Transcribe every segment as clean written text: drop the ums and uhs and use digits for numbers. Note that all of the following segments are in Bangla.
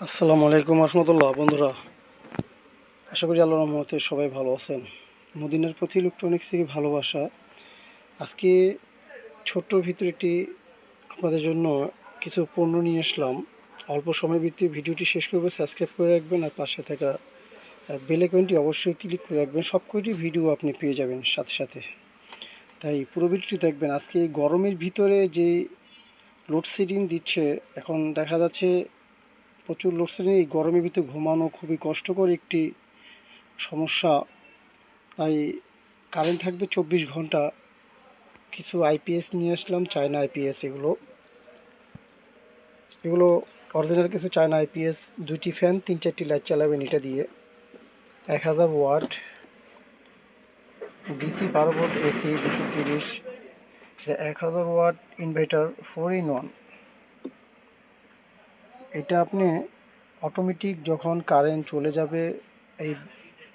আসসালামু আলাইকুম রহমতুল্লাহ। বন্ধুরা, আশা করি আল্লাহর রহমতে সবাই ভালো আছেন। মদিনার প্রতি ইলেকট্রনিক্স থেকে ভালোবাসা। আজকে ছোট্টর ভিতরে একটি আপনাদের জন্য কিছু পণ্য নিয়ে আসলাম। অল্প সময় ভিত্তিক ভিডিওটি শেষ করবে, সাবস্ক্রাইব করে রাখবেন আর পাশে থাকা বেল আইকনটি অবশ্যই ক্লিক করে রাখবেন। সব কয়টি ভিডিও আপনি পেয়ে যাবেন সাথে সাথে, তাই পুরো ভিডিওটি দেখবেন। আজকে এই গরমের ভিতরে যে লোডশেডিং দিচ্ছে, এখন দেখা যাচ্ছে প্রচুর লোডশেডিং। এই গরমের ভিতরে ঘুমানো খুবই কষ্টকর একটি সমস্যা। তাই কারেন্ট থাকবে 24 ঘন্টা। কিছু আইপিএস নিয়ে আসলাম, চায়না আইপিএস। এগুলো অরিজিনাল কিছু চায়না আইপিএস। 2টি ফ্যান, 3-4টি লাইট চালাবেন এটা দিয়ে। 1000 watt DC 12 volt AC 230। 1000 watt inverter 4-in-1। এটা আপনি অটোমেটিক যখন কারেন্ট চলে যাবে, এই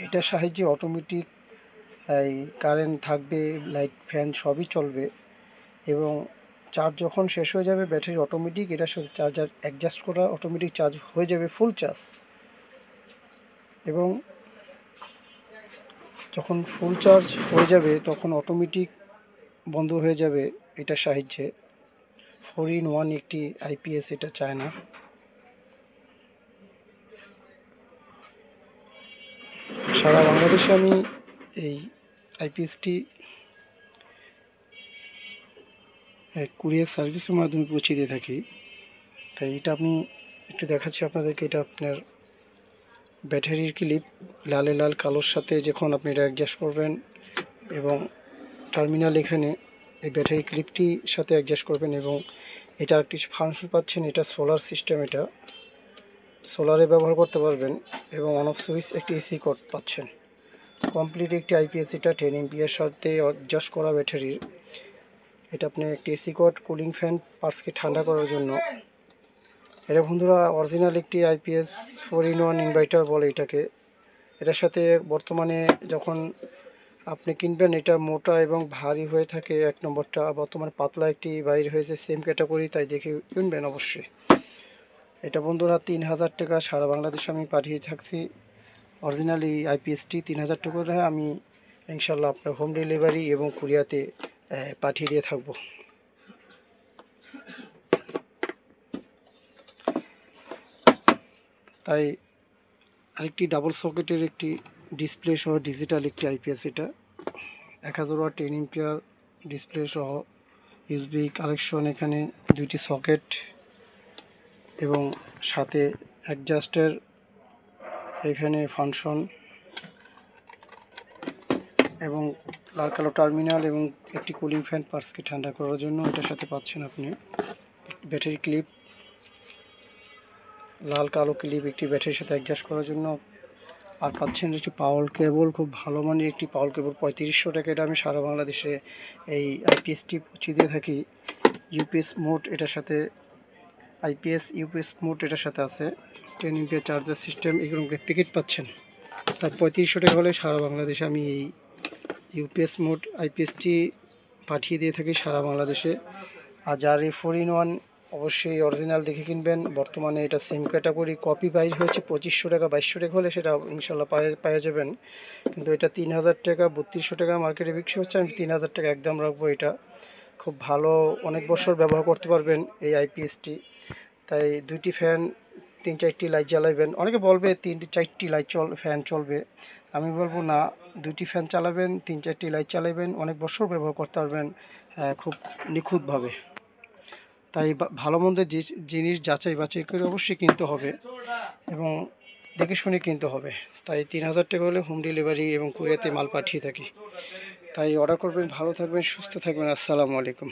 এটার সাহায্যে অটোমেটিক এই কারেন্ট থাকবে, লাইট ফ্যান সবই চলবে। এবং চার্জ যখন শেষ হয়ে যাবে, ব্যাটারি অটোমেটিক এটার সাথে চার্জার অ্যাডজাস্ট করা, অটোমেটিক চার্জ হয়ে যাবে, ফুল চার্জ। এবং যখন ফুল চার্জ হয়ে যাবে তখন অটোমেটিক বন্ধ হয়ে যাবে এটার সাহায্যে। 4-in-1 একটি আইপিএস, এটা চায়না। সারা বাংলাদেশে আমি এই আইপিএসটি কুরিয়ার সার্ভিসের মাধ্যমে পৌঁছে দিয়ে থাকি। তাই এটা আমি একটু দেখাচ্ছি আপনাদেরকে। এটা আপনার ব্যাটারির ক্লিপ, লালে লাল কালোর সাথে যখন আপনি এটা অ্যাডজাস্ট করবেন এবং টার্মিনাল এখানে এই ব্যাটারি ক্লিপটি সাথে অ্যাডজাস্ট করবেন, এবং এটা একটি ফাংশন পাচ্ছেন। এটা সোলার সিস্টেম, এটা সোলারে ব্যবহার করতে পারবেন। এবং অন অফ সুইচ একটি এসি কোড পাচ্ছেন। কমপ্লিট একটি আইপিএস, এটা 10 এমপিয়ার সাথে অ্যাডজাস্ট করা ব্যাটারির। এটা আপনি একটি এসি কোড, কুলিং ফ্যান, পার্টসকে ঠান্ডা করার জন্য। এটা বন্ধুরা অরিজিনাল একটি আইপিএস 4-in-1 ইনভার্টার বলে এটাকে। এটার সাথে বর্তমানে যখন আপনি কিনবেন, এটা মোটা এবং ভারী হয়ে থাকে। 1 নম্বরটা বর্তমানে পাতলা একটি বাইর হয়েছে, সেম ক্যাটাগরি, তাই দেখে কিনবেন অবশ্যই। এটা বন্ধুরা 3000 টাকা সারা বাংলাদেশে আমি পাঠিয়ে থাকছি। অরিজিনালি আইপিএসটি 3000 টাকা করে আমি ইনশাল্লাহ আপনার হোম ডেলিভারি এবং কুরিয়াতে পাঠিয়ে দিয়ে থাকবো। তাই আরেকটি ডাবল সকেটের একটি ডিসপ্লে সহ ডিজিটাল একটি আইপিএস, এটা 1000 ওয়াট 10 এম্পিয়ার ডিসপ্লে সহ ইউএসবি কানেকশন, এখানে 2টি সকেট এবং সাথে অ্যাডজাস্টের এখানে ফাংশন এবং লাল কালো টার্মিনাল এবং একটি কুলিং ফ্যান পার্টসকে ঠান্ডা করার জন্য। এটার সাথে পাচ্ছেন আপনি ব্যাটারি ক্লিপ, লাল কালো ক্লিপ একটি ব্যাটারির সাথে অ্যাডজাস্ট করার জন্য। আর পাচ্ছেন একটি পাওয়ার কেবল, খুব ভালো মানের একটি পাওয়ার কেবল, 3500 টাকা। এটা আমি সারা বাংলাদেশে এই আইপিএসটি পৌঁছে দিয়ে থাকি। ইউপিএস মোড এটার সাথে, আইপিএস ইউপিএস মোড এটার সাথে আছে। 10 এমপিয়ার চার্জার সিস্টেম, এগুলো প্যাকেট পাচ্ছেন। তার 3500 টাকা হলে সারা বাংলাদেশে আমি এই ইউপিএস মোড আইপিএসটি পাঠিয়ে দিয়ে থাকি সারা বাংলাদেশে। আর যার এই 4-in-1 অবশ্যই অরিজিনাল দেখে কিনবেন। বর্তমানে এটা সেম ক্যাটাগরি কপি বাইর হয়েছে 2500 টাকা, 2200 টাকা হলে সেটা ইনশাল্লাহ পাওয়া যাবেন। কিন্তু এটা 3000 টাকা, 3200 টাকা মার্কেটে বিক্রি হচ্ছে। আমি 3000 টাকা একদম রাখবো। এটা খুব ভালো, অনেক বছর ব্যবহার করতে পারবেন এই আইপিএসটি। তাই 2টি ফ্যান, 3-4টি লাইট জ্বালাবেন। অনেকে বলবে 3-4টি লাইট ফ্যান চলবে, আমি বলবো না, 2টি ফ্যান চালাবেন, 3-4টি লাইট চালাবেন, অনেক বছর ব্যবহার করতে পারবেন খুব নিখুঁতভাবে। তাই ভালো মন্দের জিনিস যাচাই বাছাই করে অবশ্যই কিনতে হবে এবং দেখে শুনে কিনতে হবে। তাই 3000 টাকা হলে হোম ডেলিভারি এবং কুরিয়াতে মাল পাঠিয়ে থাকি। তাই অর্ডার করবেন। ভালো থাকবেন, সুস্থ থাকবেন। আসসালামু আলাইকুম।